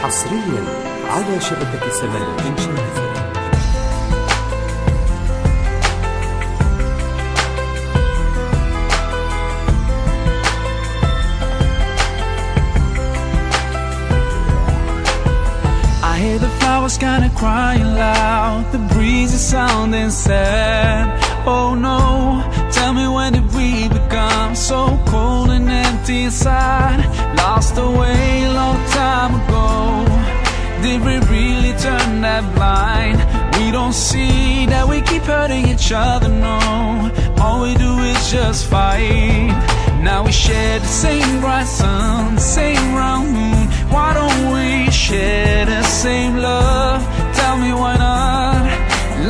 حصريا على شبكة سما الإنشاء. I hear the flowers kinda crying loud, the breeze is sounding sad. Oh no, tell me, when did we become so cold and empty inside? Lost away a long time ago. Did we really turn that blind? We don't see that we keep hurting each other, no. All we do is just fight. Now we share the same bright sun, the same round moon. Why don't we share the same love? Tell me why not?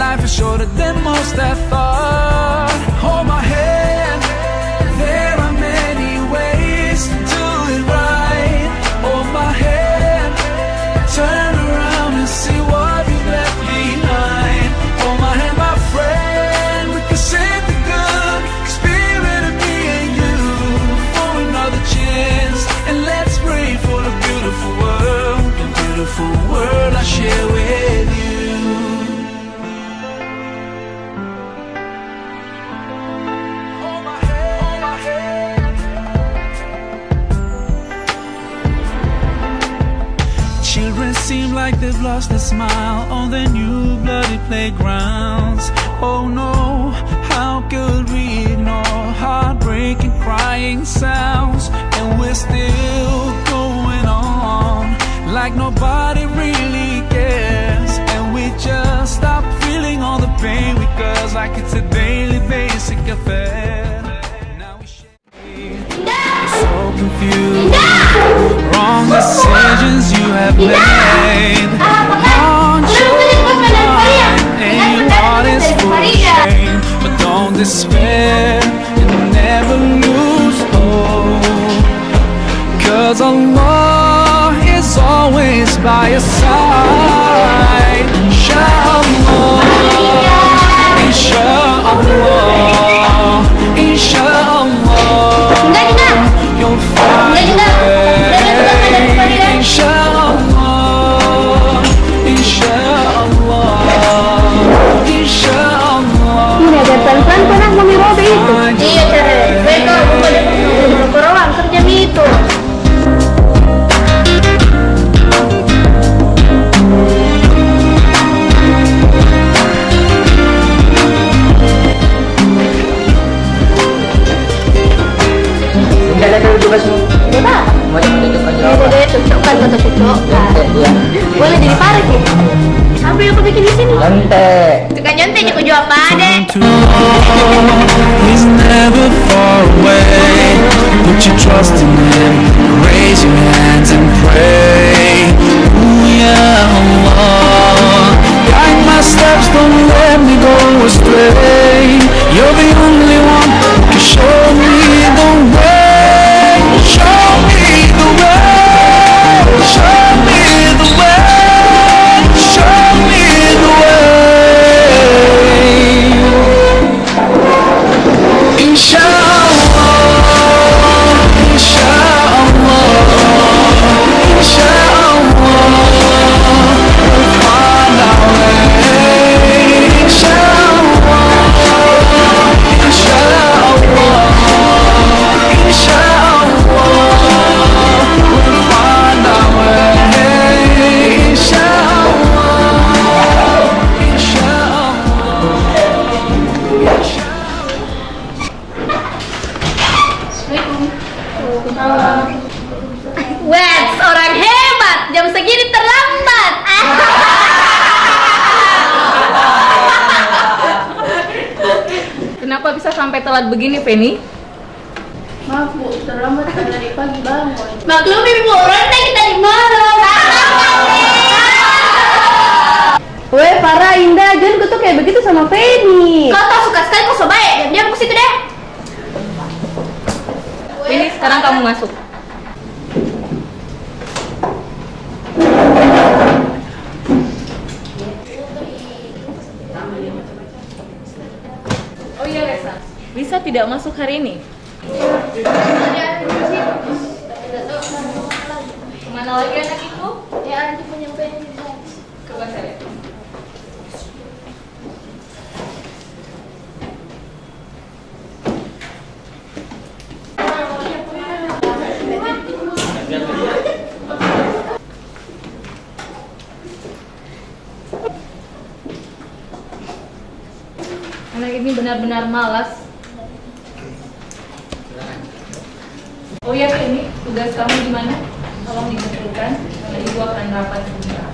Life is shorter than most have thought. Hold my hand, there are many ways to do it right. Hold my hand, turn around and see what we left behind. Hold my hand, my friend, we can save the good spirit of me and you for another chance. And let's pray for the beautiful world I share with you. Hold my hand, hold my hand. Children seem like they've lost their smile on their new bloody playgrounds. Oh no, how could we ignore heartbreaking crying sounds? And we're still going on like nobody really cares. And we just stop feeling all the pain we cause, like it's a daily basic affair. Now we so confused. Wrong decisions you have made. Launch your mind and your heart is full of shame. But don't despair and never lose hope, cause Allah is always by your side. Inshallah, Inshallah, Inshallah, you'll find a way. Inshallah, Inshallah, Inshallah. Ini ada pelan-pelan pernah Mami Robi itu. Iya cerai. Mereka boleh orang kerja itu. Udah ada tugasmu. Udah. Mau tunjukkan Iya deh, tunjukkan kata cocok. Boleh jadi parit ya. Sampai aku bikin di sini. Nyontek. Suka nyontek aku jual apa deh. He's never far away. Put your trust in him, raise your hands and pray. Ooh, ya Allah, guide my steps, don't let me go astray. You're the only one who can show me the way. Show me the way. Show me the way. Show me the way. Inshallah, Inshallah, Inshallah, we'll find our way. Inshallah, Inshallah, Inshallah, we'll find our way. Inshallah, Inshallah. Wes, orang hebat. Jam segini terlambat. Kenapa bisa sampai telat begini, Penny? Maaf Bu, terlambat karena dari pagi bangun. Maklum ibu, orang tadi tadi malam. Weh, parah Indah, jangan kau tuh kayak begitu sama Penny. Kau tak suka sekali kau so baik. Diam-diam ke situ deh. Penny, sekarang kamu masuk. Oh iya, Lesa. Lisa tidak masuk hari ini. Kemana lagi anak itu? Ya, Andi punya pengen. Coba saya. Anak ini benar-benar malas. Oh ya, ini tugas kamu gimana? Tolong dikumpulkan karena ibu akan rapat sebentar.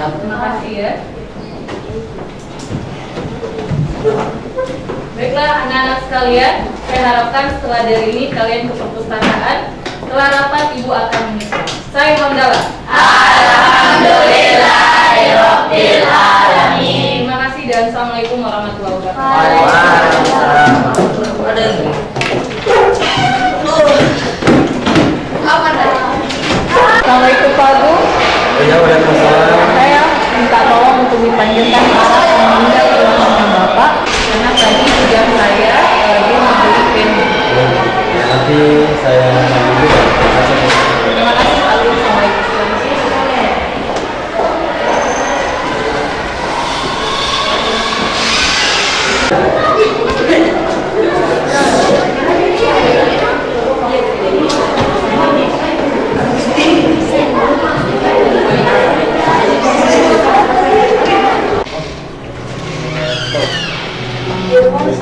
Terima kasih ya. Baiklah anak-anak sekalian, saya harapkan setelah dari ini kalian ke perpustakaan. Setelah rapat ibu akan menyusul. Saya hamdalah. Alhamdulillahirabbil alamin. Terima kasih dan assalamualaikum warahmatullahi wabarakatuh. Assalamualaikum Pak Agung. Ya, waalaikumsalam. Saya minta tolong untuk dipanggilkan Farah yang meninggal ke ruangan Bapak. Karena tadi tugas saya dia membeli pen. Nanti saya Terima kasih Pak Agung. Assalamualaikum.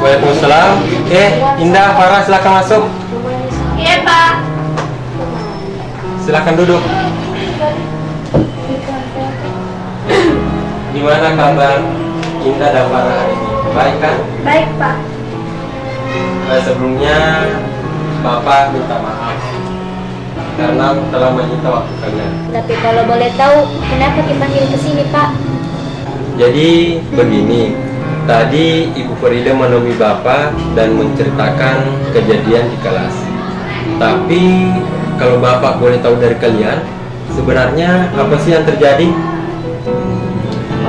Waalaikumsalam. Indah, Farah, silakan masuk. Iya, Pak. Silakan duduk. Gimana kabar Indah dan Farah hari ini? Baik kan? Baik, Pak. Sebelumnya Bapak minta maaf karena telah menyita waktu kalian. Tapi kalau boleh tahu, kenapa dipanggil ke sini, Pak? Jadi begini, tadi Ibu Farida menemui Bapak dan menceritakan kejadian di kelas. Tapi kalau Bapak boleh tahu dari kalian, sebenarnya apa sih yang terjadi?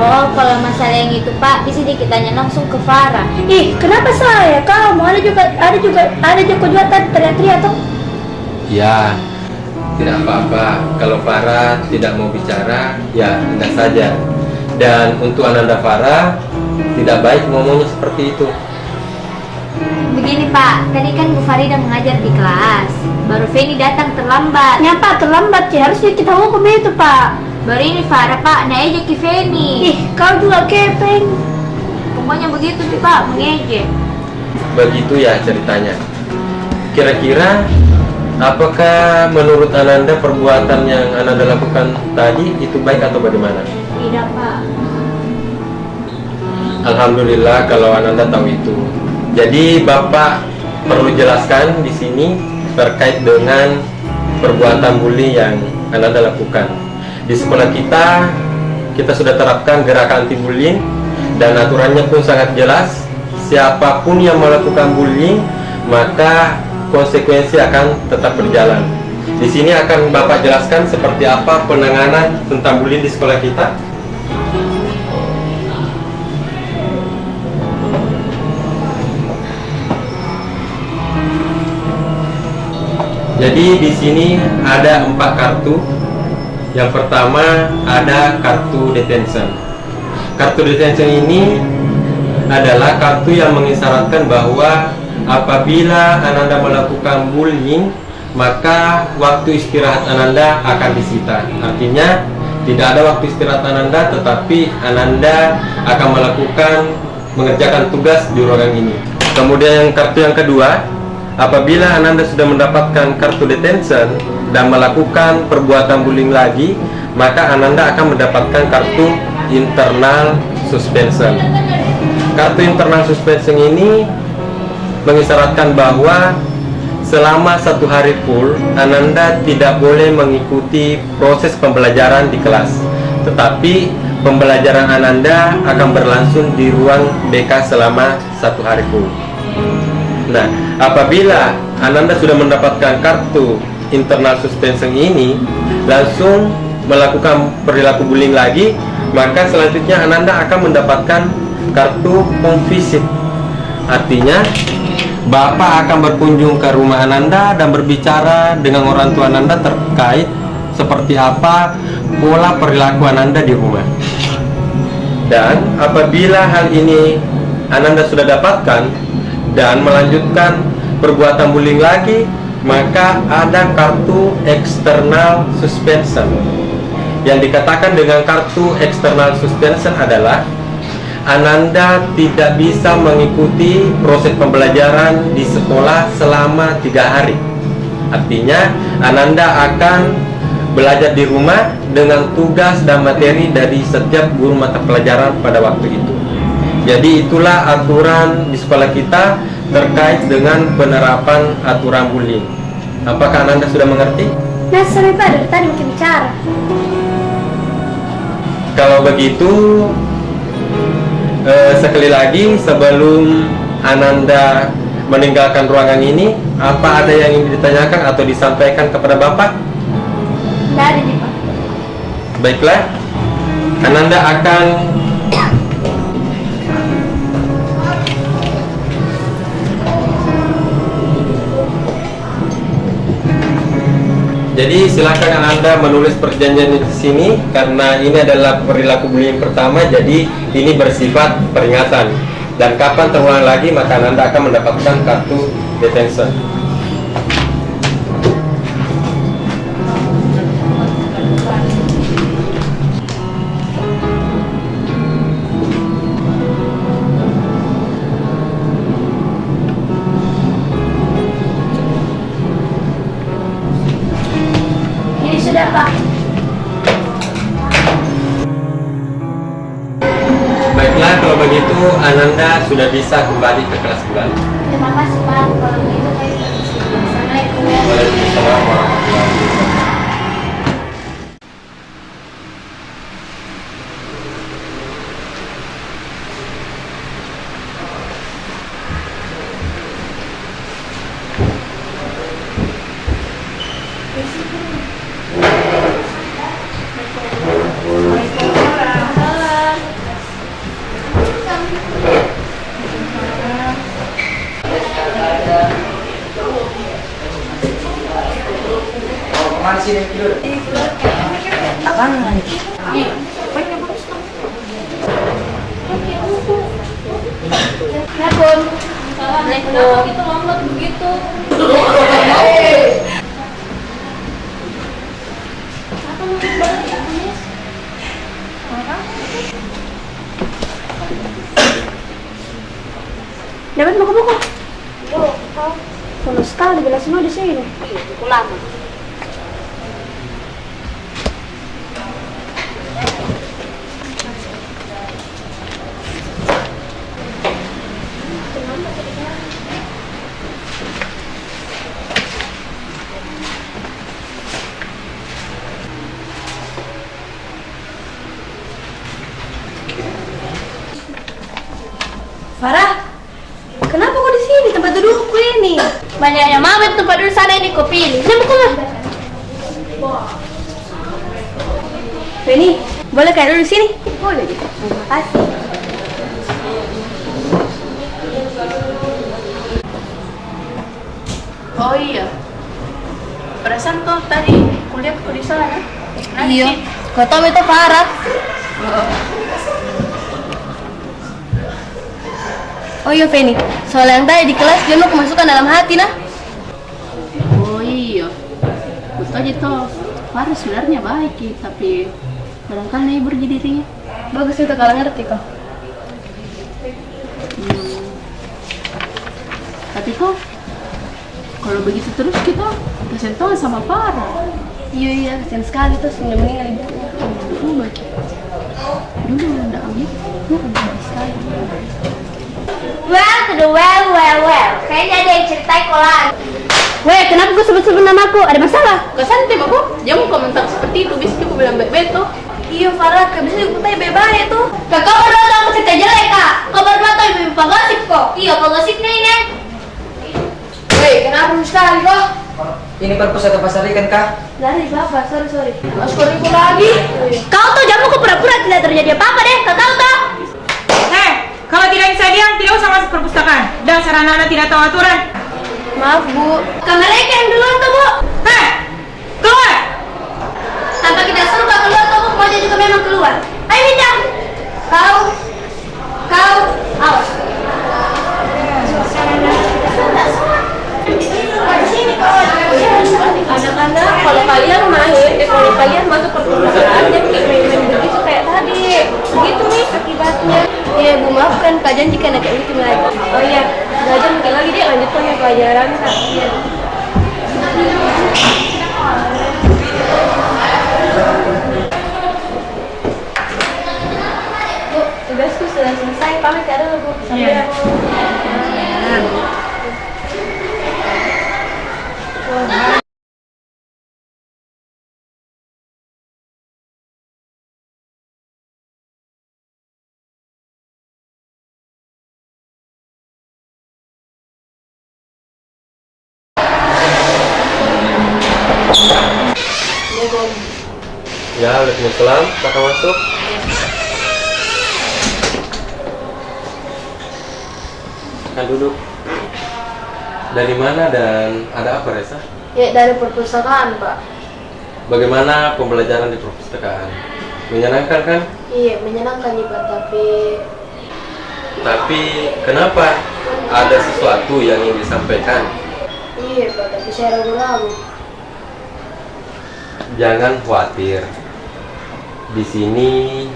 Oh, kalau masalah yang itu, Pak, bisa kita tanya langsung ke Farah. Ih, kenapa saya? Kamu ada juga tadi teriak-teriak toh? Ya, tidak apa-apa. Kalau Farah tidak mau bicara, ya tidak saja. Dan untuk Ananda Farah, tidak baik ngomongnya seperti itu. Begini, Pak, tadi kan Bu Farida mengajar di kelas. Baru Feni datang terlambat. Ya Pak, terlambat ya. Harusnya kita hukum itu Pak. Baru ini Farah, Pak, naik ke Feni. Ih, kau juga kepeng. Pokoknya begitu sih, Pak, mengejek. Begitu ya ceritanya. Kira-kira apakah menurut Ananda perbuatan yang Ananda lakukan tadi itu baik atau bagaimana? Tidak, Pak. Alhamdulillah kalau Ananda tahu itu. Jadi Bapak perlu jelaskan di sini terkait dengan perbuatan bully yang Ananda lakukan. Di sekolah kita sudah terapkan gerakan anti bullying dan aturannya pun sangat jelas. Siapapun yang melakukan bullying maka konsekuensi akan tetap berjalan. Di sini akan Bapak jelaskan seperti apa penanganan tentang bullying di sekolah kita. Jadi di sini ada 4 kartu. Yang pertama ada kartu detention. Kartu detention ini adalah kartu yang mengisyaratkan bahwa apabila Ananda melakukan bullying, maka waktu istirahat Ananda akan disita. Artinya tidak ada waktu istirahat Ananda, tetapi Ananda akan mengerjakan tugas di ruangan ini. Kemudian kartu yang kedua, apabila Ananda sudah mendapatkan kartu detention dan melakukan perbuatan bullying lagi, maka Ananda akan mendapatkan kartu internal suspension. Kartu internal suspension ini mengisyaratkan bahwa selama 1 hari full Ananda tidak boleh mengikuti proses pembelajaran di kelas, tetapi pembelajaran Ananda akan berlangsung di ruang BK selama 1 hari full. Nah, apabila Ananda sudah mendapatkan kartu internal suspension ini, langsung melakukan perilaku bullying lagi, maka selanjutnya Ananda akan mendapatkan kartu home visit. Artinya Bapak akan berkunjung ke rumah Ananda dan berbicara dengan orang tua Ananda terkait seperti apa pola perilaku Ananda di rumah. Dan apabila hal ini Ananda sudah dapatkan dan melanjutkan perbuatan bullying lagi, maka ada kartu external suspension. Yang dikatakan dengan kartu external suspension adalah Ananda tidak bisa mengikuti proses pembelajaran di sekolah selama 3 hari. Artinya Ananda akan belajar di rumah dengan tugas dan materi dari setiap guru mata pelajaran pada waktu itu. Jadi itulah aturan di sekolah kita terkait dengan penerapan aturan bullying. Apakah Ananda sudah mengerti? Nah, sorry Pak, dari tadi mungkin bicara. Kalau begitu, sekali lagi sebelum Ananda meninggalkan ruangan ini, apa ada yang ingin ditanyakan atau disampaikan kepada Bapak? Tidak ada nih Pak. Baiklah, Ananda akan jadi silakan Anda menulis perjanjian di sini karena ini adalah perilaku bullying pertama, jadi ini bersifat peringatan. Dan kapan terulang lagi maka Anda akan mendapatkan kartu detention. Ini sudah Pak. Baiklah, kalau begitu Ananda sudah bisa kembali ke kelas kembali. Terima kasih Pak. Kalau begitu saya permisi. Assalamualaikum. Waalaikumsalam warahmatullahi wabarakatuh. Assalamualaikum. Kenapa kita lambat begitu? Dapat buku-buku? Sama sekali bila semua di sini. Buku lama. Farah, kenapa kau di sini tempat dudukku ini? Banyaknya mama tempat duduk sana ini kau pilih. Ini buku mah. Feni, boleh kayak duduk di sini? Boleh. Terima kasih. Oh iya. Perasaan kau tadi kuliah kau di sana? Iya. Kau tahu itu Farah? Oh iya Feni, soal yang tadi di kelas dia mau kemasukan dalam hati nah. Oh iya. Betul aja toh. Farah sebenarnya baik, tapi barangkali ibu jadi dirinya. Bagus itu kalau ngerti kok. Tapi kok kalau begitu terus kita kesentuhan sama Farah. Iya, kasihan sekali tuh sudah meninggal ibunya. Dulu enggak gitu. Sekali. Well to the well. Kayaknya ada yang ceritain kau lagi. Weh, kenapa kau sebut-sebut namaku? Ada masalah? Kau santai aku, jangan komentar seperti itu. Bisa aku bilang baik-baik tuh. Iya Farah, kau bisa ikutai bebas tuh. Kakak berdua tahu aku cerita jelek kak. Kau berdua tahu ibu penggosip kok. Iya penggosipnya ini. Weh, kenapa sekali kok? Ini perpusat pasar ikan kah? Dari bapak, sorry. Askoriku lagi. Kau tuh jamu kau pura-pura tidak terjadi apa-apa deh. Kau tahu toh? Kalau tidak bisa diam, tidak Tidak usah masuk perpustakaan. Dasar anak-anak tidak tahu aturan. Maaf Bu, kameranya yang duluan tuh Bu. Hei, keluar! Tanpa kita suruh kau keluar tuh Bu, Moja juga memang keluar. Ayo Minda. Kau, awas. Anak-anak, kalau kalian main, kalau kalian masuk perpustakaan, jangan kayak main-main begitu kayak tadi. Begitu nih akibatnya. Iya Bu, maafkan Kak Jan jika nak kayak gitu lagi. Oh iya, belajar mungkin lagi dia lanjutkan ya pelajaran. Bu, tugasku sudah selesai. Pamit ya dulu Bu. Sampai Iya. Ya, waalaikumsalam. Silakan masuk. Kan duduk. Dari mana dan ada apa, Reza? Ya dari perpustakaan Pak. Bagaimana pembelajaran di perpustakaan? Menyenangkan kan? Iya menyenangkan nih Pak, Tapi kenapa? Ada sesuatu yang ingin disampaikan? iya Pak, tapi saya ragu-ragu. Jangan khawatir. Di sini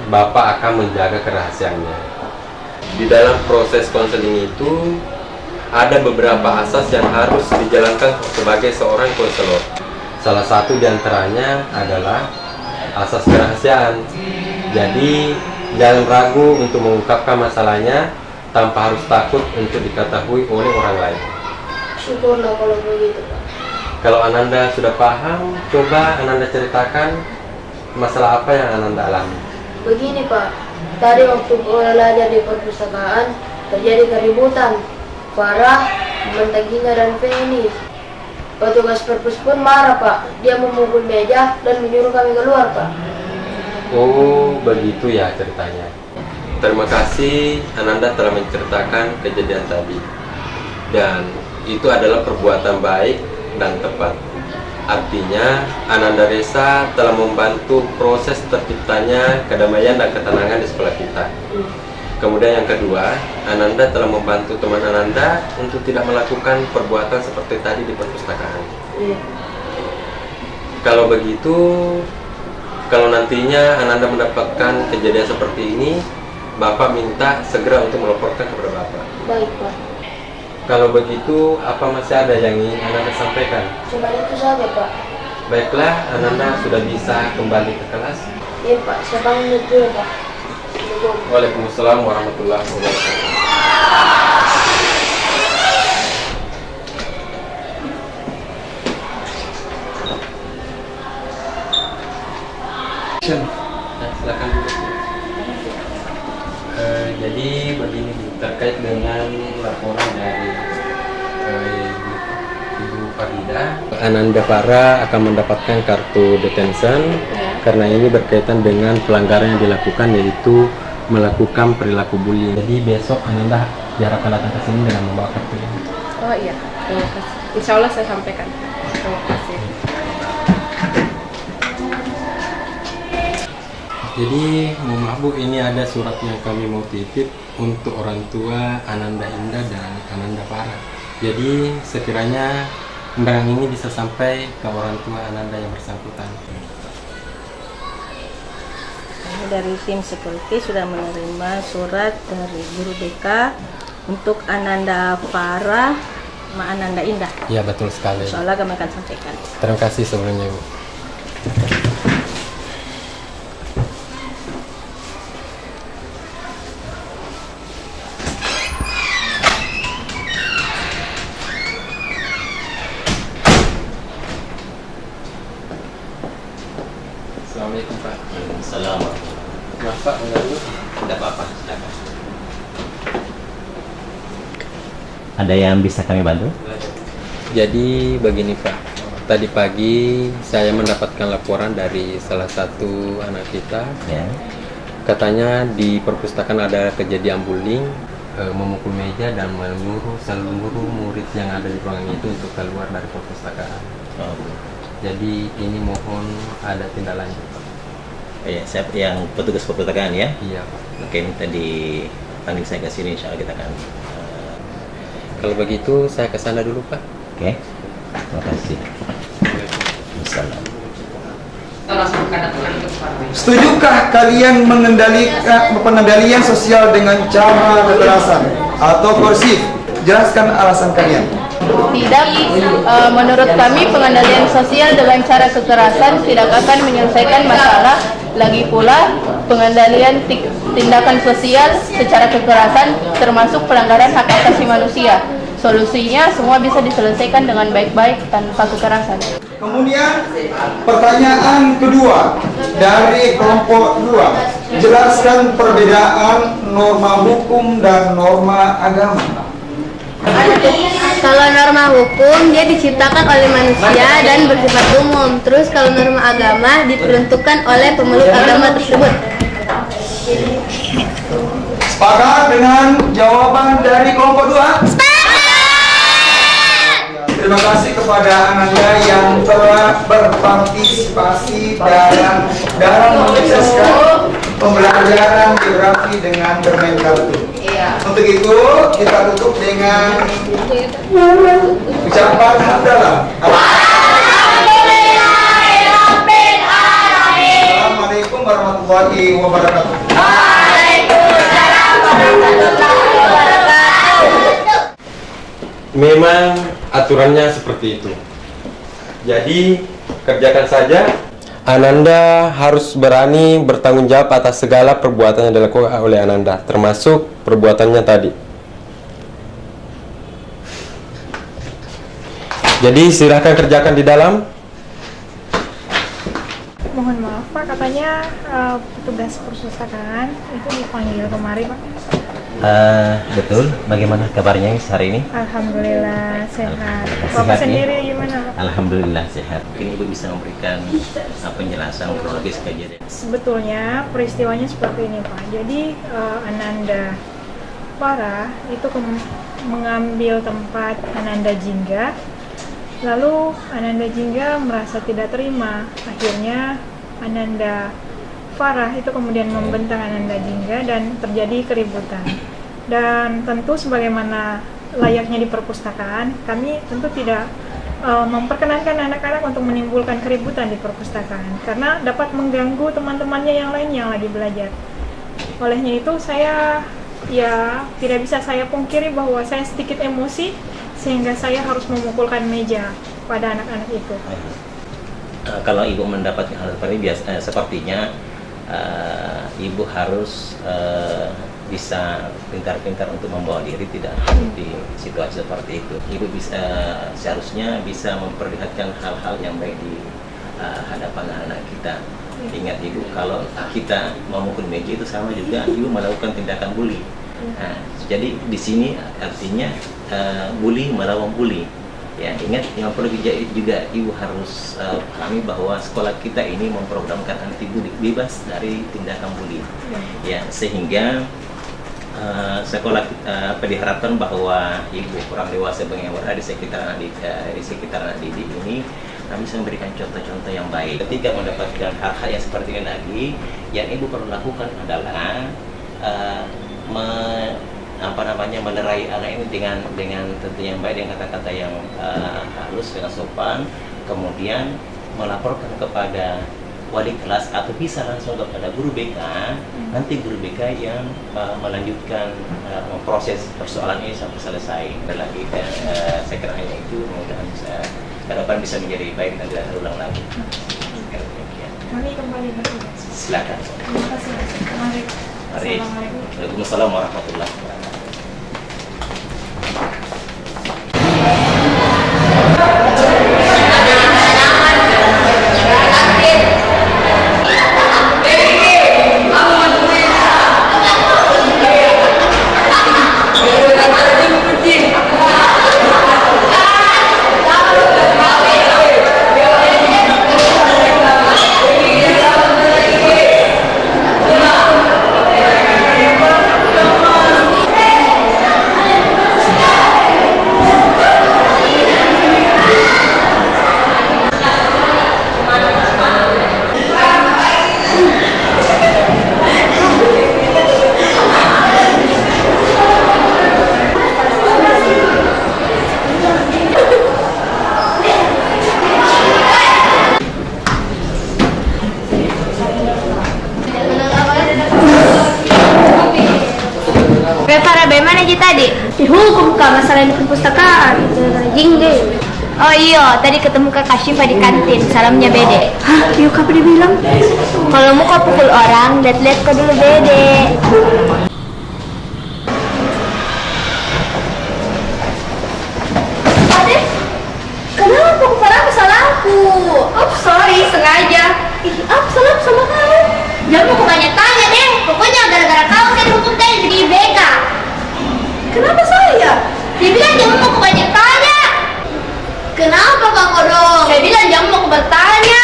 Bapak akan menjaga kerahasiaannya. Di dalam proses konseling itu ada beberapa asas yang harus dijalankan sebagai seorang konselor. Salah satu diantaranya adalah asas kerahasiaan. Jadi jangan ragu untuk mengungkapkan masalahnya tanpa harus takut untuk diketahui oleh orang lain. Syukurlah kalau begitu Pak. Kalau Ananda sudah paham, coba Ananda ceritakan masalah apa yang Ananda alami. Begini Pak, tadi waktu belajar di perpustakaan terjadi keributan. Farah, teman Gina dan Feni. Petugas perpus pun marah Pak. Dia memukul meja dan menyuruh kami keluar Pak. Oh, begitu ya ceritanya. Terima kasih Ananda telah menceritakan kejadian tadi. Dan itu adalah perbuatan baik dan tepat. Artinya, Ananda Reza telah membantu proses terciptanya kedamaian dan ketenangan di sekolah kita. Kemudian yang kedua, Ananda telah membantu teman Ananda untuk tidak melakukan perbuatan seperti tadi di perpustakaan. Kalau begitu, kalau nantinya Ananda mendapatkan kejadian seperti ini, Bapak minta segera untuk melaporkan kepada Bapak. Baik Pak. Kalau begitu, apa masih ada yang ingin Ananda sampaikan? Cuma itu saja Pak. Baiklah, Ananda sudah bisa kembali ke kelas. Iya Pak, saya pamit dulu Pak. Assalamualaikum. Waalaikumsalam warahmatullahi wabarakatuh. Nah, silakan duduk. Jadi begini terkait dengan laporan dari Ibu Farida, Ananda Farah akan mendapatkan kartu detention karena ini berkaitan dengan pelanggaran yang dilakukan, yaitu melakukan perilaku bullying. Jadi besok Ananda diharapkan datang ke sini dengan membawa kartu ini. Oh iya, terima kasih. Insya Allah saya sampaikan. Terima kasih. Jadi mohon maaf Bu, ini ada surat yang kami mau titip untuk orang tua Ananda Indah dan Ananda Farah. Jadi sekiranya undangan ini bisa sampai ke orang tua Ananda yang bersangkutan. Kami dari tim security sudah menerima surat dari guru BK untuk Ananda Farah sama Ananda Indah. Ya betul sekali. Soalnya kami akan sampaikan. Terima kasih sebelumnya Bu. Assalamualaikum Pak. Assalamualaikum. Maaf Pak, mengganggu. Tidak apa-apa, silakan. Ada yang bisa kami bantu? Jadi begini Pak, tadi pagi saya mendapatkan laporan dari salah satu anak kita. Ya. Katanya di perpustakaan ada kejadian bullying memukul meja dan menyuruh seluruh murid yang ada di ruangan itu untuk keluar dari perpustakaan. Jadi ini mohon ada tindak lanjut. Ya, siapa yang petugas perpustakaan ya? Iya Pak. Oke, minta dipanggil saya ke sini, insya Allah kita akan. Kalau begitu saya ke sana dulu Pak. Oke, terima kasih. Assalamualaikum. Setujukah kalian pengendalian sosial dengan cara kekerasan atau koersif? Jelaskan alasan kalian. Tidak, menurut kami pengendalian sosial dengan cara kekerasan tidak akan menyelesaikan masalah. Lagi pula, pengendalian tindakan sosial secara kekerasan termasuk pelanggaran hak asasi manusia. Solusinya semua bisa diselesaikan dengan baik-baik tanpa kekerasan. Kemudian pertanyaan kedua dari kelompok 2. Jelaskan perbedaan norma hukum dan norma agama. Kalau norma hukum dia diciptakan oleh manusia dan bersifat umum. Terus kalau norma agama diperuntukkan oleh pemeluk agama tersebut. Sepakat dengan jawaban dari kelompok 2? Terima kasih kepada Ananda yang telah berpartisipasi dalam menyukseskan pembelajaran geografi dengan bermain kartu. Untuk itu kita tutup dengan ucapan hamdalah. Assalamualaikum warahmatullahi wabarakatuh. Waalaikumsalam warahmatullahi wabarakatuh. Memang aturannya seperti itu. Jadi kerjakan saja. Ananda harus berani bertanggung jawab atas segala perbuatan yang dilakukan oleh Ananda, termasuk perbuatannya tadi. Jadi silahkan kerjakan di dalam. Mohon maaf Pak, katanya petugas perpustakaan itu dipanggil kemari Pak. Betul. Bagaimana kabarnya hari ini? Alhamdulillah sehat. Sehat, Bapak ya? sendiri gimana Pak? Alhamdulillah sehat. Mungkin Ibu bisa memberikan penjelasan kronologis kejadian. Sebetulnya peristiwanya seperti ini Pak. Jadi Ananda Farah itu mengambil tempat Ananda Jingga. Lalu Ananda Jingga merasa tidak terima. Akhirnya Ananda Farah itu kemudian membentang Ananda Jingga dan terjadi keributan. Dan tentu sebagaimana layaknya di perpustakaan, kami tentu tidak memperkenankan anak-anak untuk menimbulkan keributan di perpustakaan karena dapat mengganggu teman-temannya yang lain yang lagi belajar. Olehnya itu saya tidak bisa saya pungkiri bahwa saya sedikit emosi sehingga saya harus memukulkan meja pada anak-anak itu. Kalau Ibu mendapatkan hal seperti biasa, sepertinya Ibu harus bisa pintar-pintar untuk membawa diri tidak di situasi seperti itu. Ibu bisa seharusnya bisa memperlihatkan hal-hal yang baik di hadapan anak kita. Ingat Ibu, kalau kita memukul meja itu sama juga Ibu melakukan tindakan bully. Nah, jadi di sini artinya bully melawan bully. Ya, ingat yang perlu juga Ibu harus pahami bahwa sekolah kita ini memprogramkan anti bully, bebas dari tindakan bully. Ya, sehingga sekolah diharapkan bahwa Ibu orang dewasa yang berada di sekitar anak didik ini bisa memberikan contoh-contoh yang baik. Ketika mendapatkan hal-hal yang seperti ini lagi, yang Ibu perlu lakukan adalah menerai anak ini dengan tentu yang baik, dengan kata-kata yang halus, dengan sopan, kemudian melaporkan kepada wali kelas atau bisa langsung kepada guru BK. Nanti guru BK yang melanjutkan proses persoalan ini sampai selesai. Dan lagi saya kira hanya itu, mudah-mudahan bisa ke depan bisa menjadi baik dan tidak terulang lagi. Kami kembali bertugas. Silakan. Terima kasih. Mari. Assalamualaikum. Waalaikumsalam warahmatullahi wabarakatuh. aja tadi? Dihukum kak masalah di perpustakaan. Jingga. Oh iya, tadi ketemu Kakak Syifa di kantin, salamnya Bede. Hah, yuk apa dia bilang? Kalau mau kau pukul orang, lihat-lihat kau dulu Bede. Ade, kenapa kau parah kesalahanku? Oh sorry, sengaja. Apa salah sama kamu? Jangan mau banyak tanya deh, pokoknya gara-gara kau saya dihukum tadi jadi BK. Kenapa saya? Dia bilang jangan mau banyak tanya. Kenapa Bang Odong? Saya bilang jangan mau bertanya.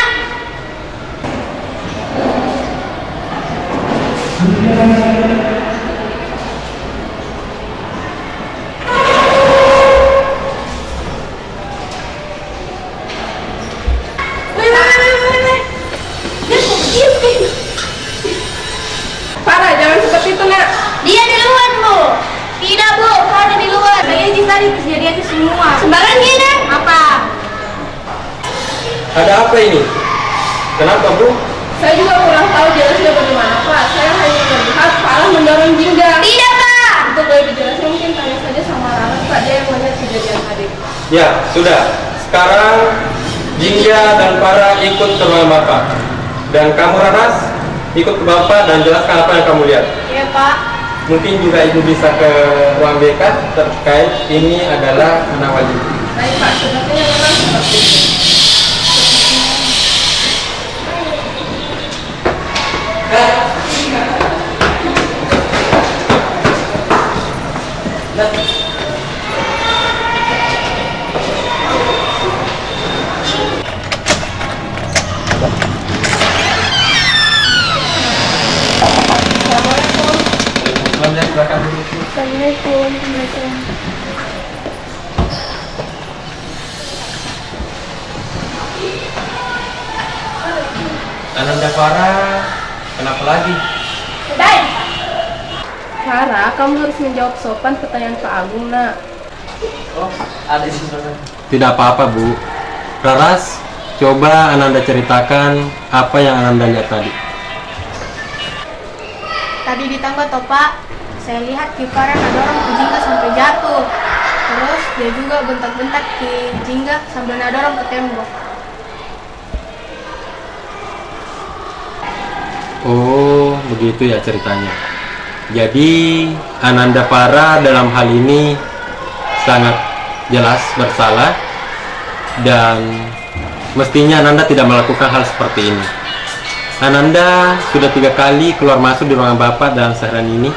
Farah, jangan seperti itu nak. Dia di luar Bu. Tidak Bu, kau ada di luar. Saya izin tadi kejadian itu semua. Sembarang gini. Apa? Ada apa ini? Kenapa Bu? Saya juga kurang tahu jelasnya bagaimana Pak. Saya hanya melihat Farah mendorong Jingga. Tidak Pak. Untuk lebih jelasnya mungkin tanya saja sama Rara Pak, dia yang melihat kejadian tadi. Ya, sudah. Sekarang Jingga dan Farah ikut ke rumah Bapak. Dan kamu Raras, ikut ke Bapak dan jelaskan apa yang kamu lihat. Iya Pak. Mungkin juga Ibu bisa ke ruang BK terkait ini adalah anak wajib. Baik Pak, sepertinya memang seperti itu. Assalamualaikum. Ananda Farah, kenapa lagi? Baik. Farah, kamu harus menjawab sopan pertanyaan Pak Agung nak. Tidak apa-apa Bu. Raras, coba Ananda ceritakan apa yang Ananda lihat tadi. Tadi di tangga toh Pak, saya lihat Ki Farah nadorong ke Jingga sampai jatuh. Terus dia juga bentak-bentak Ki Jingga sambil nadorong ke tembok. Oh, begitu ya ceritanya. Jadi Ananda Farah dalam hal ini sangat jelas bersalah dan mestinya Ananda tidak melakukan hal seperti ini. Ananda sudah 3 kali keluar masuk di ruangan Bapak dalam seharian ini.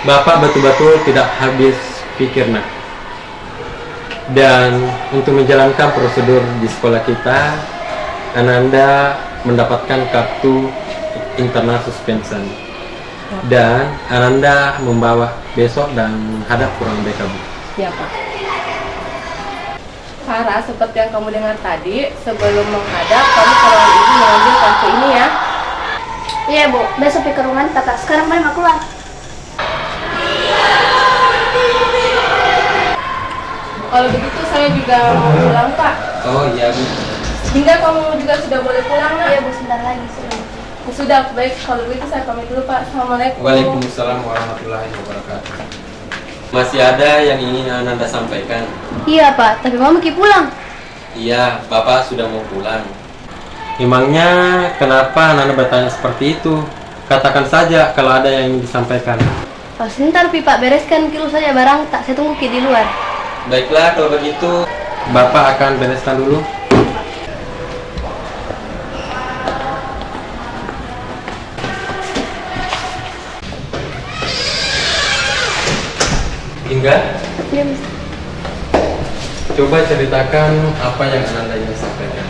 Bapak betul-betul tidak habis pikir nak. Dan untuk menjalankan prosedur di sekolah kita, Ananda mendapatkan kartu internal suspension. Dan Ananda membawa besok dan menghadap ke ruang BK. Siapa? Farah, seperti yang kamu dengar tadi, sebelum menghadap, kamu ke ruang ibu mengambil kartu ini ya. Iya Bu, besok ke ruangan kakak. Sekarang mari mau keluar. Kalau begitu saya juga mau pulang Pak. Oh iya Bu. Hingga kamu juga sudah boleh pulang nak. Iya Bu, sebentar lagi sudah. Sudah, baik kalau begitu saya pamit dulu Pak. Assalamualaikum. Waalaikumsalam warahmatullahi wabarakatuh. Masih ada yang ingin Ananda sampaikan? Iya Pak, tapi mau pulang. Iya, Bapak sudah mau pulang. Emangnya kenapa Ananda bertanya seperti itu? Katakan saja kalau ada yang ingin disampaikan. Oh, sebentar Pak, bereskan kilo saja barang tak, saya tunggu Ki di luar. Baiklah kalau begitu, Bapak akan bereskan dulu. Hingga? Iya Mister. Coba ceritakan apa yang Ananda ingin sampaikan.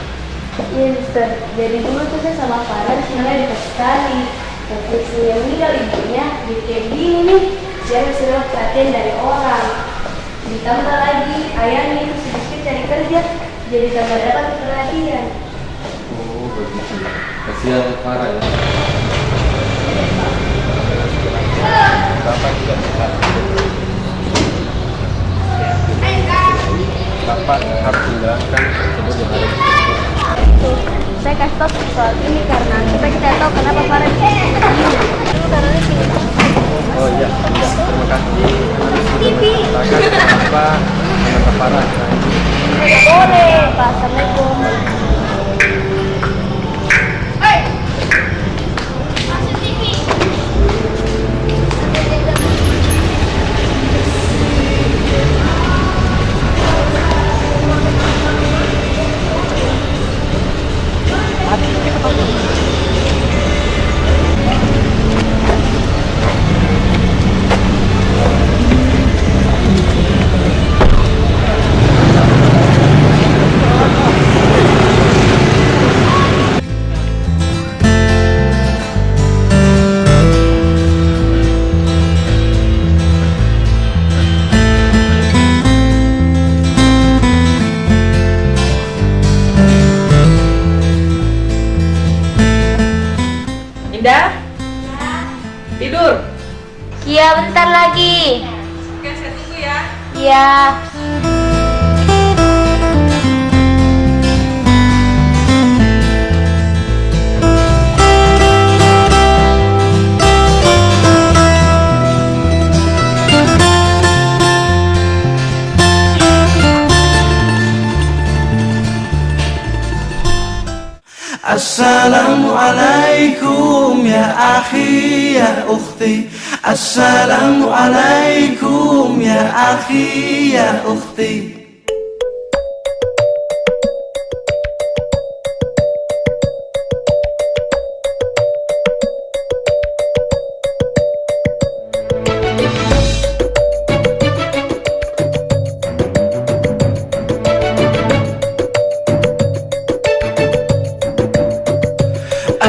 Iya Mister, jadi dulu tuh saya sama Farah sebenarnya dekat sekali. Tapi saya meninggal ibunya di kayak gini nih, dia masih dapat perhatian dari orang. Ditambah lagi ayahnya itu sedikit cari kerja, jadi tambah dapat perhatian. Oh begitu. Kasihan Farah ya. Bapak juga tidak. Bapak harus menjalankan prosedur yang ada. Saya kasih tahu soal ini karena kita tahu kenapa Farah ini. Dulu karena ini. Oh iya, terima kasih. Bapak Ananda Farah. Boleh. Assalamualaikum. Indah? Tidur? Iya, bentar lagi. Oke, saya tunggu ya. Iya. Assalamualaikum ya akhi ya ukhti. Assalamualaikum ya akhi ya ukhti.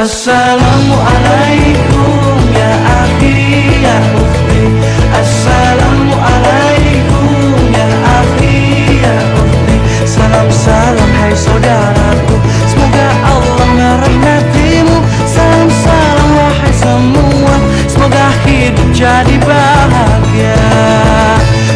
Assalamualaikum ya akhi ya ukhti. Assalamualaikum ya akhi ya ukhti. Salam salam hai saudaraku, semoga Allah merahmatimu. Salam salam wahai semua, semoga hidup jadi bahagia.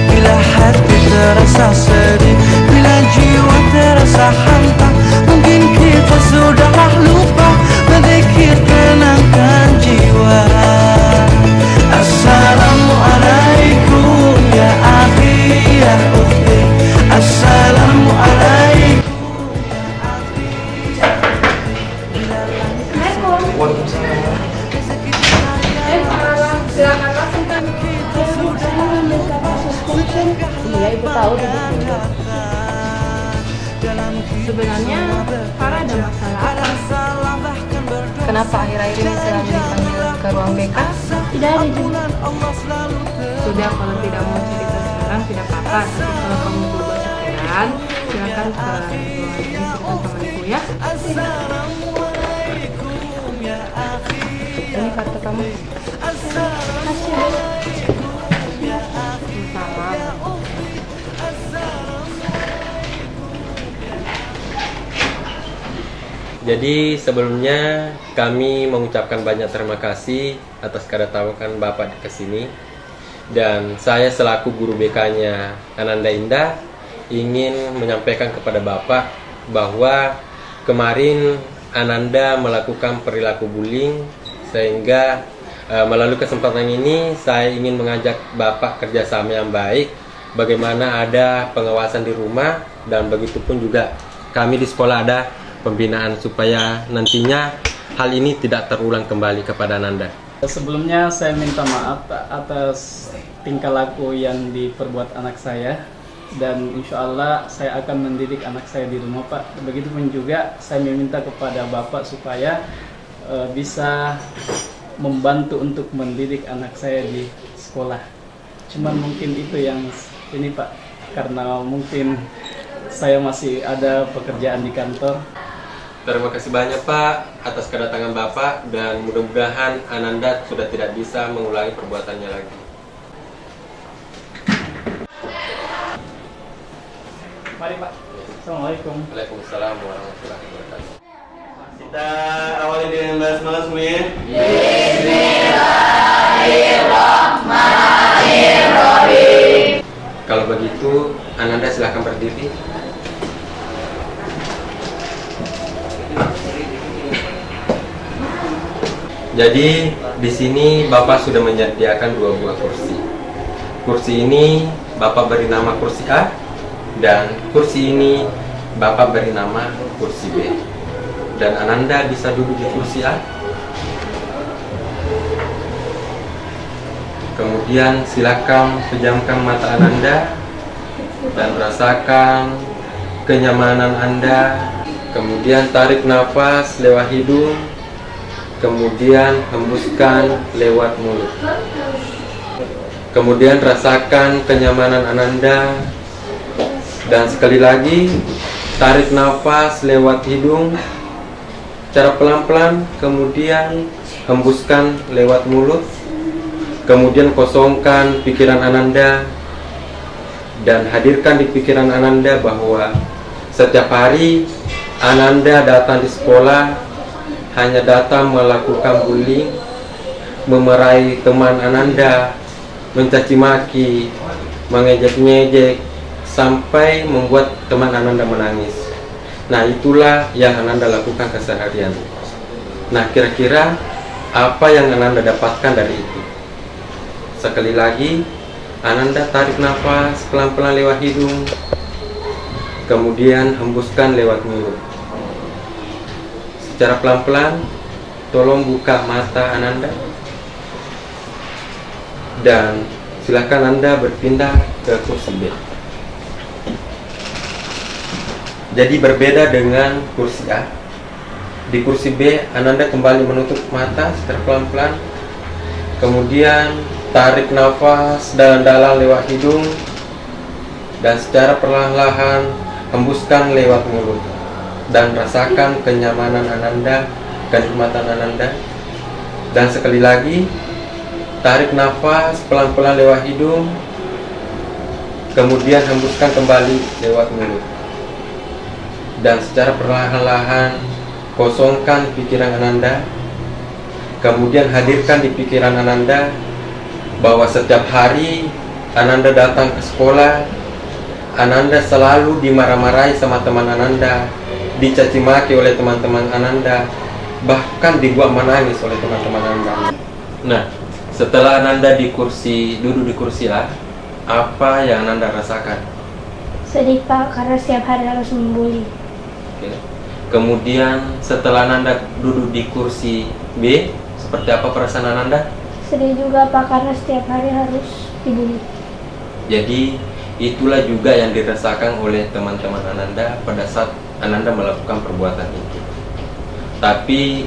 Bila hati terasa sedih, bila jiwa terasa hampa, mungkin kita sudahlah lupa berzikir tenangkan jiwa. Assalamualaikum ya akhi ya ukhti. Assalamualaikum. Silakan langsung. Iya, Ibu tahu dulu. Sebenarnya Farah ada masalah apa? Kenapa akhir-akhir ini selalu dipanggil ke ruang BK? Tidak ada juga. Sudah, kalau tidak mau cerita sekarang tidak apa-apa. Tapi kalau kamu berubah pikiran, silakan ke ruang ini cerita sama ibu ya. Ini kartu kamu. Jadi sebelumnya kami mengucapkan banyak terima kasih atas kedatangan Bapak ke sini. Dan saya selaku guru BK-nya Ananda Indah ingin menyampaikan kepada Bapak bahwa kemarin Ananda melakukan perilaku bullying, sehingga melalui kesempatan ini saya ingin mengajak Bapak kerjasama yang baik, bagaimana ada pengawasan di rumah, dan begitupun juga kami di sekolah ada pembinaan supaya nantinya hal ini tidak terulang kembali kepada Ananda. Sebelumnya saya minta maaf atas tingkah laku yang diperbuat anak saya, dan insya Allah saya akan mendidik anak saya di rumah, Pak. Begitupun juga saya meminta kepada Bapak supaya bisa membantu untuk mendidik anak saya di sekolah. Cuman mungkin itu yang ini, Pak, karena mungkin saya masih ada pekerjaan di kantor. Terima kasih banyak Pak atas kedatangan Bapak, dan mudah-mudahan Ananda sudah tidak bisa mengulangi perbuatannya lagi. Mari Pak. Assalamualaikum. Waalaikumsalam warahmatullahi wabarakatuh. Kita awali dengan basmalah semuanya. Bismillahirrahmanirrahim. Kalau begitu, Ananda silahkan berdiri. Jadi di sini Bapak sudah menyediakan 2 buah kursi. Kursi ini Bapak beri nama kursi A, dan kursi ini Bapak beri nama kursi B. Dan Ananda bisa duduk di kursi A. Kemudian silakan pejamkan mata Ananda dan rasakan kenyamanan Anda. Kemudian tarik nafas lewat hidung, kemudian hembuskan lewat mulut. Kemudian rasakan kenyamanan Ananda. Dan sekali lagi, tarik nafas lewat hidung secara pelan-pelan, kemudian hembuskan lewat mulut. Kemudian kosongkan pikiran Ananda dan hadirkan di pikiran Ananda bahwa setiap hari Ananda datang di sekolah hanya datang melakukan bullying, memarahi teman Ananda, mencaci maki, mengejek-ngejek, sampai membuat teman Ananda menangis. Nah, itulah yang Ananda lakukan keseharian. Nah, kira-kira apa yang Ananda dapatkan dari itu? Sekali lagi, Ananda tarik nafas pelan-pelan lewat hidung, kemudian hembuskan lewat mulut. Secara pelan-pelan, tolong buka mata Ananda. Dan silakan Anda berpindah ke kursi B. Jadi berbeda dengan kursi A. Di kursi B, Ananda kembali menutup mata secara pelan-pelan. Kemudian tarik nafas dalam-dalam lewat hidung dan secara perlahan-lahan hembuskan lewat mulut. Dan rasakan kenyamanan Ananda, kenikmatan Ananda. Dan sekali lagi, tarik nafas pelan-pelan lewat hidung, kemudian hembuskan kembali lewat mulut. Dan secara perlahan-lahan kosongkan pikiran Ananda. Kemudian hadirkan di pikiran Ananda bahwa setiap hari Ananda datang ke sekolah, Ananda selalu dimarah-marahi sama teman Ananda, dicaci maki oleh teman-teman Ananda, bahkan dibuat menangis oleh teman-teman Ananda. Nah, setelah Ananda duduk di kursi A, apa yang Ananda rasakan? Sedih Pak, karena setiap hari harus membuli. Oke. Kemudian setelah Ananda duduk di kursi B, seperti apa perasaan Ananda? Sedih juga Pak, karena setiap hari harus dibully. Jadi itulah juga yang dirasakan oleh teman-teman Ananda pada saat Ananda melakukan perbuatan itu. Tapi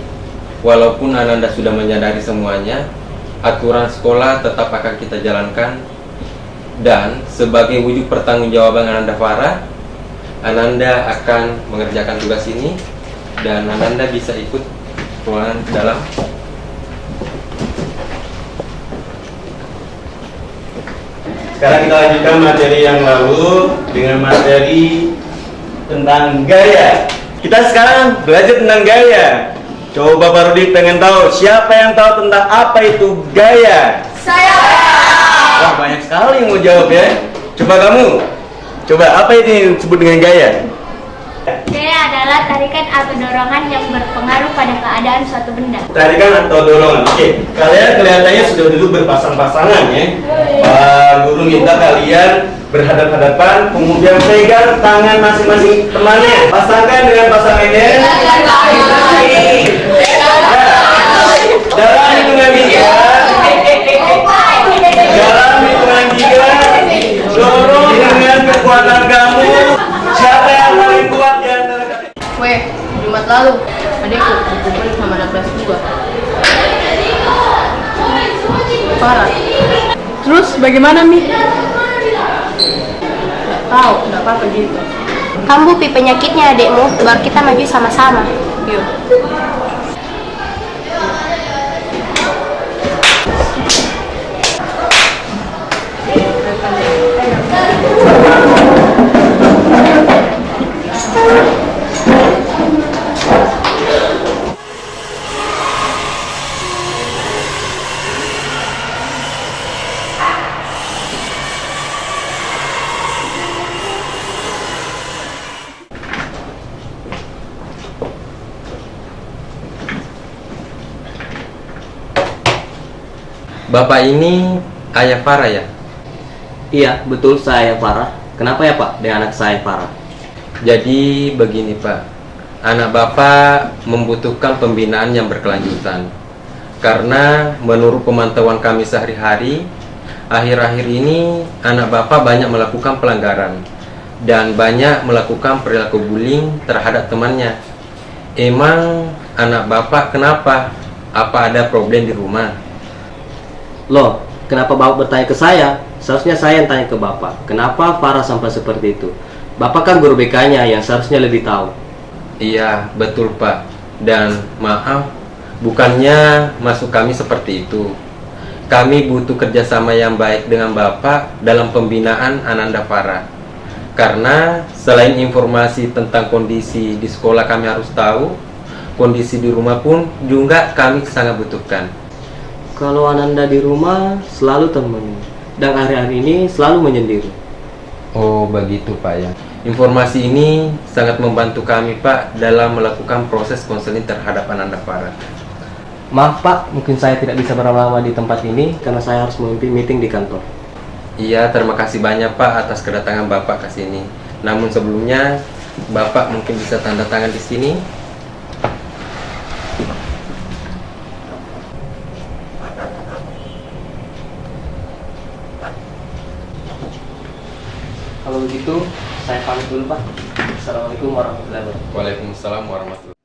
walaupun Ananda sudah menyadari semuanya, aturan sekolah tetap akan kita jalankan. Dan sebagai wujud pertanggungjawaban Ananda Farah, Ananda akan mengerjakan tugas ini dan Ananda bisa ikut ruangan ke dalam. Sekarang kita lanjutkan materi yang lalu dengan materi tentang gaya. Kita sekarang belajar tentang gaya. Coba Pak Rudi pengen tahu siapa yang tahu tentang apa itu gaya? Saya. Wah, banyak sekali yang mau jawab ya. Coba kamu. Coba apa itu yang disebut dengan gaya? Gaya adalah tarikan atau dorongan yang berpengaruh pada keadaan suatu benda. Tarikan atau dorongan. Oke, kalian kelihatannya sudah duduk berpasang-pasangan ya. Pak Guru minta kalian berhadap-hadapan, kemudian pegang tangan masing-masing temannya. Pasangkan dengan pasangannya. Dalam hitungan 3. Dalam hitungan 3. Dorong dengan kekuatan kamu. Siapa yang paling kuat di antara kalian? Weh, Jumat lalu adikku dipukul sama anak kelas 2. Parah. Terus bagaimana Mi? Gak tahu, gak apa-apa gitu. Kamu pi penyakitnya adikmu, baru kita maju sama-sama. Yuk. Bapak ini ayah Farah ya? Iya, betul, saya Farah. Kenapa ya Pak dengan anak saya Farah? Jadi begini Pak, anak Bapak membutuhkan pembinaan yang berkelanjutan. Karena menurut pemantauan kami sehari-hari, akhir-akhir ini anak Bapak banyak melakukan pelanggaran dan banyak melakukan perilaku bullying terhadap temannya. Emang anak Bapak kenapa? Apa ada problem di rumah? Loh, kenapa Bapak bertanya ke saya? Seharusnya saya yang tanya ke Bapak. Kenapa Farah sampai seperti itu? Bapak kan guru BK-nya yang seharusnya lebih tahu. Iya, betul Pak. Dan maaf, bukannya masuk kami seperti itu. Kami butuh kerjasama yang baik dengan Bapak dalam pembinaan Ananda Farah. Karena selain informasi tentang kondisi di sekolah kami harus tahu, kondisi di rumah pun juga kami sangat butuhkan. Kalau Ananda di rumah selalu temenin, dan hari-hari ini selalu menyendiri. Oh begitu Pak ya. Informasi ini sangat membantu kami Pak dalam melakukan proses konseling terhadap Ananda Farah. Maaf Pak, mungkin saya tidak bisa berlama-lama di tempat ini karena saya harus memimpin meeting di kantor. Iya, terima kasih banyak Pak atas kedatangan Bapak ke sini. Namun sebelumnya Bapak mungkin bisa tanda tangan di sini. Kalau begitu, saya pamit dulu Pak. Assalamualaikum warahmatullahi wabarakatuh. Waalaikumsalam warahmatullahi wabarakatuh.